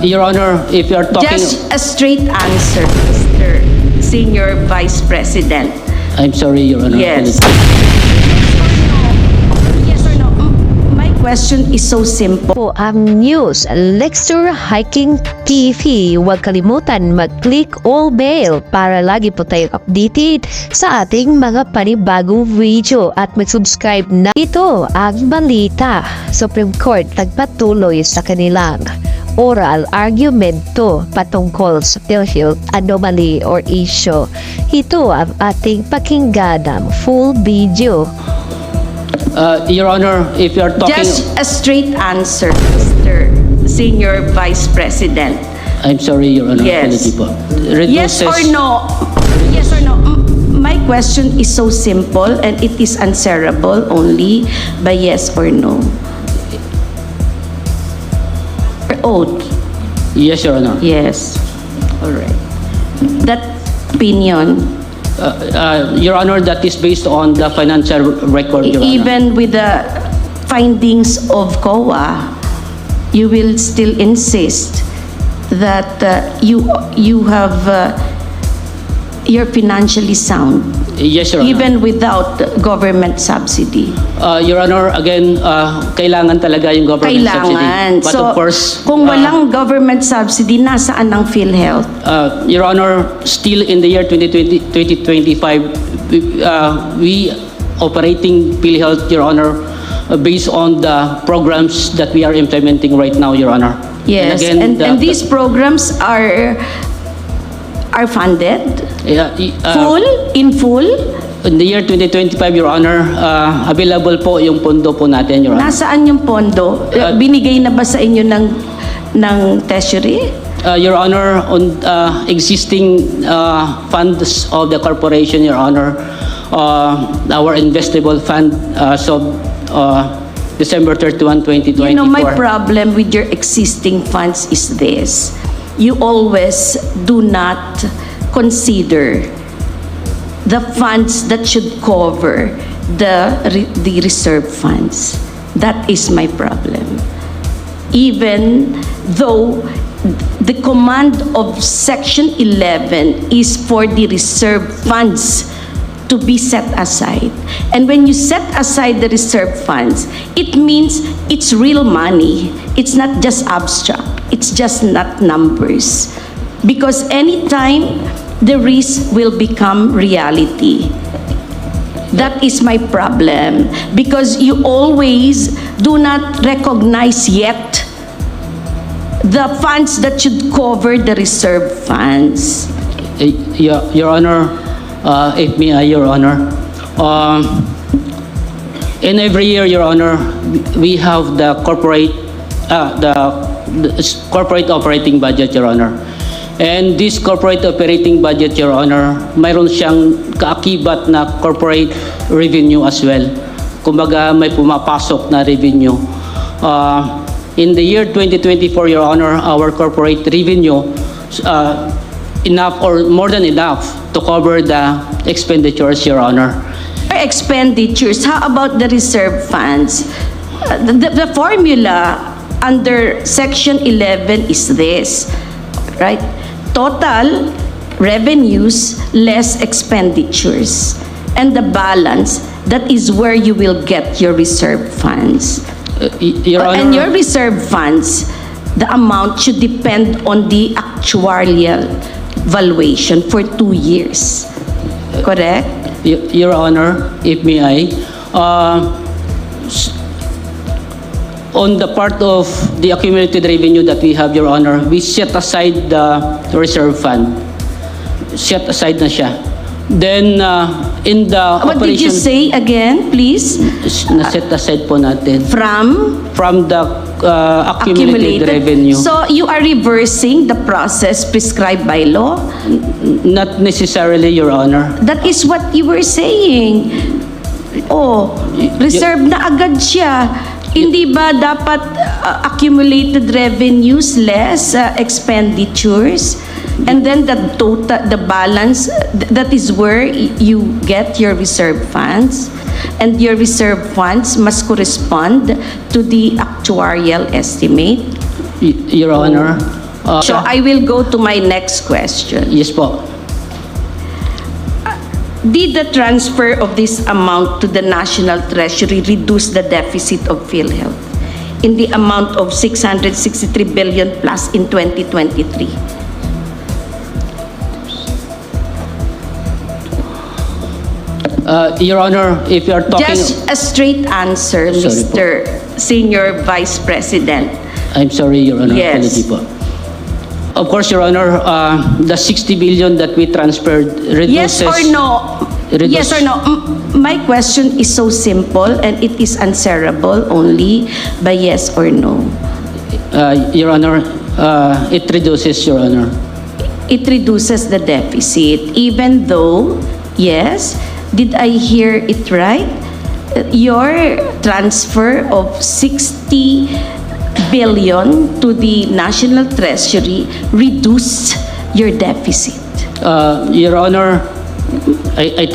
Your Honor, if you are talking... Just a straight answer, Mr. Senior Vice President. I'm sorry, Your Honor. Yes. Yes or no? My question is so simple. Po ang news, Lecture Hiking TV. Huwag kalimutan mag-click all bell para lagi po tayong updated sa ating mga panibagong video at mag-subscribe na. Ito ang balita. Supreme Court nagpatuloy sa kanilang oral argumento patungkol sa Pilhealth anomaly or issue. Ito ang ating pakinggan ng full video. Your Honor, if you are talking... Just a straight answer, Mr. Senior Vice President. I'm sorry, Your Honor. Yes. Yes or Reduces- no? Yes or no? My question is so simple and it is answerable only by yes or no. Oath. Yes, Your Honor. Yes. All right. That opinion, Your Honor, that is based on the financial record, Your Honor. even with the findings of COA, you will still insist that you're financially sound, Yes, Your Honor. even without government subsidy. Your Honor, again, kailangan talaga yung government subsidy. Kailangan. But So, of course, kung walang government subsidy, nasaan ang Pilhealth? Your Honor, still in the year 2025, we operating Pilhealth, Your Honor, based on the programs that we are implementing right now, Your Honor. Yes, again, and these programs are funded in full. In the year 2025, Your Honor, available po yung pondo po natin, Your Honor. Nasaan yung pondo? Binigay na ba sa inyo ng Treasury? Your Honor, on existing funds of the corporation, Your Honor, our investable fund so December 31, 2024. You know, my problem with your existing funds is this. You always do not consider the funds that should cover the reserve funds. That is my problem. Even though the command of Section 11 is for the reserve funds to be set aside. And when you set aside the reserve funds, it means it's real money. It's not just abstract. It's just not numbers. Because anytime the risk will become reality. That is my problem. Because you always do not recognize yet the funds that should cover the reserve funds. Your Honor, if may I, Your Honor, in every year, Your Honor, we have the corporate operating budget, Your Honor. And this corporate operating budget, Your Honor, mayroon siyang kaakibat na corporate revenue as well. Kumbaga, may pumapasok na revenue. In the year 2024, Your Honor, our corporate revenue enough or more than enough to cover the expenditures, Your Honor. Expenditures, how about the reserve funds? The formula under Section 11 is this, right? Total revenues less expenditures. And the balance, that is where you will get your reserve funds. Your Honor, And your reserve funds, the amount should depend on the actuarial valuation for 2 years. Correct? Your Honor, if may I, on the part of the accumulated revenue that we have, Your Honor, we set aside the reserve fund. Set aside na siya. Then, in the What did you say again, please? Na-set aside po natin. From the accumulated revenue. So you are reversing the process prescribed by law? Not necessarily, Your Honor. That is what you were saying. Oh, reserve na agad siya. Hindi ba dapat accumulated revenues less expenditures? And then the total, the balance, that is where you get your reserve funds. And your reserve funds must correspond to the actuarial estimate. Your Honor. So I will go to my next question. Yes po. Did the transfer of this amount to the National Treasury reduce the deficit of Pilhealth in the amount of 663 billion plus in 2023? Your Honor, if you are talking... Just a straight answer, Sorry Mr. Senior Vice President. I'm sorry, Your Honor. Yes. Apology po. Of course, Your Honor, the 60 billion that we transferred reduces... Yes or no? Yes or no? My question is so simple and it is answerable only by yes or no. Your Honor, it reduces, Your Honor. It reduces the deficit even though, yes, did I hear it right? Your transfer of 60 billion to the National Treasury reduced your deficit. Your Honor, I